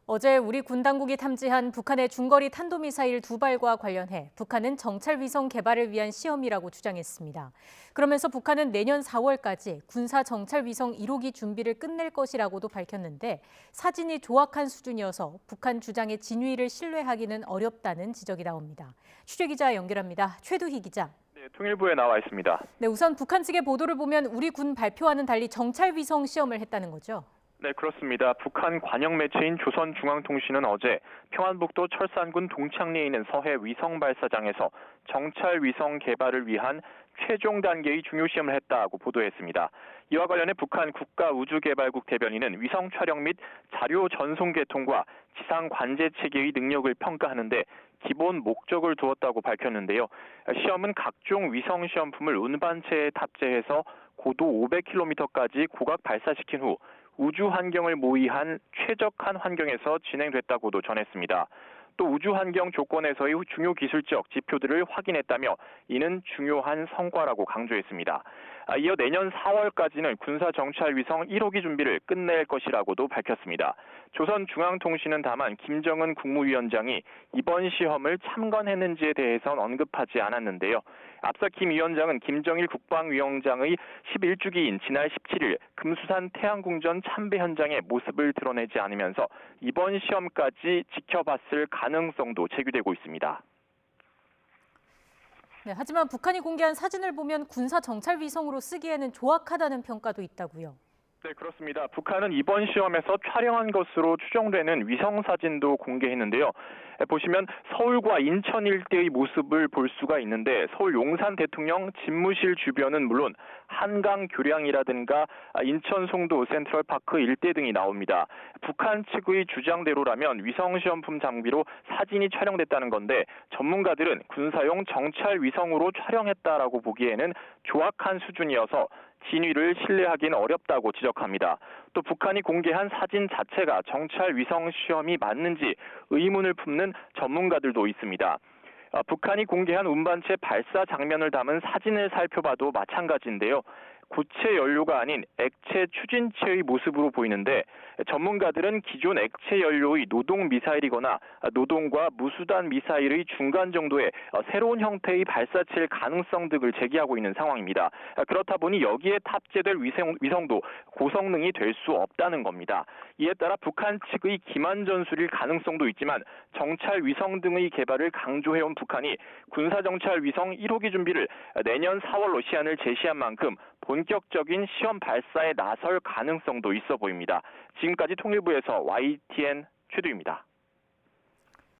어제 우리 군 당국이 탐지한 북한의 중거리 탄도미사일 2발과 관련해 북한은 정찰위성 개발을 위한 시험이라고 주장했습니다. 그러면서 북한은 내년 4월까지 군사 정찰위성 1호기 준비를 끝낼 것이라고도 밝혔는데 사진이 조악한 수준이어서 북한 주장의 진위를 신뢰하기는 어렵다는 지적이 나옵니다. 취재기자 연결합니다. 최두희 기자. 네, 통일부에 나와 있습니다. 네, 우선 북한 측의 보도를 보면 우리 군 발표와는 달리 정찰위성 시험을 했다는 거죠? 네, 그렇습니다. 북한 관영 매체인 조선중앙통신은 어제 평안북도 철산군 동창리에 있는 서해 위성 발사장에서 정찰 위성 개발을 위한 최종 단계의 중요 시험을 했다고 보도했습니다. 이와 관련해 북한 국가우주개발국 대변인은 위성 촬영 및 자료 전송 개통과 지상 관제 체계의 능력을 평가하는데 기본 목적을 두었다고 밝혔는데요. 시험은 각종 위성 시험품을 운반체에 탑재해서 고도 500km까지 고각 발사시킨 후 우주 환경을 모의한 최적한 환경에서 진행됐다고도 전했습니다. 또 우주 환경 조건에서의 중요 기술적 지표들을 확인했다며 이는 중요한 성과라고 강조했습니다. 이어 내년 4월까지는 군사 정찰 위성 1호기 준비를 끝낼 것이라고도 밝혔습니다. 조선중앙통신은 다만 김정은 국무위원장이 이번 시험을 참관했는지에 대해선 언급하지 않았는데요. 앞서 김 위원장은 김정일 국방위원장의 11주기인 지난 17일 금수산 태양궁전 참배 현장의 모습을 드러내지 않으면서 이번 시험까지 지켜봤을 가능성도 제기되고 있습니다. 네, 하지만 북한이 공개한 사진을 보면 군사 정찰 위성으로 쓰기에는 조악하다는 평가도 있다고요. 네, 그렇습니다. 북한은 이번 시험에서 촬영한 것으로 추정되는 위성 사진도 공개했는데요. 보시면 서울과 인천 일대의 모습을 볼 수가 있는데 서울 용산 대통령 집무실 주변은 물론 한강 교량이라든가 인천 송도 센트럴파크 일대 등이 나옵니다. 북한 측의 주장대로라면 위성 시험품 장비로 사진이 촬영됐다는 건데 전문가들은 군사용 정찰 위성으로 촬영했다라고 보기에는 조악한 수준이어서 진위를 신뢰하기는 어렵다고 지적합니다. 또 북한이 공개한 사진 자체가 정찰 위성 시험이 맞는지 의문을 품는 전문가들도 있습니다. 북한이 공개한 운반체 발사 장면을 담은 사진을 살펴봐도 마찬가지인데요. 고체 연료가 아닌 액체 추진체의 모습으로 보이는데 전문가들은 기존 액체 연료의 노동 미사일이거나 노동과 무수단 미사일의 중간 정도의 새로운 형태의 발사체일 가능성 등을 제기하고 있는 상황입니다. 그렇다 보니 여기에 탑재될 위성도 고성능이 될 수 없다는 겁니다. 이에 따라 북한 측의 기만 전술일 가능성도 있지만 정찰 위성 등의 개발을 강조해온 북한이 군사정찰 위성 1호기 준비를 내년 4월로 시한을 제시한 만큼 본격적인 시험 발사에 나설 가능성도 있어 보입니다. 지금까지 통일부에서 YTN 최두입니다.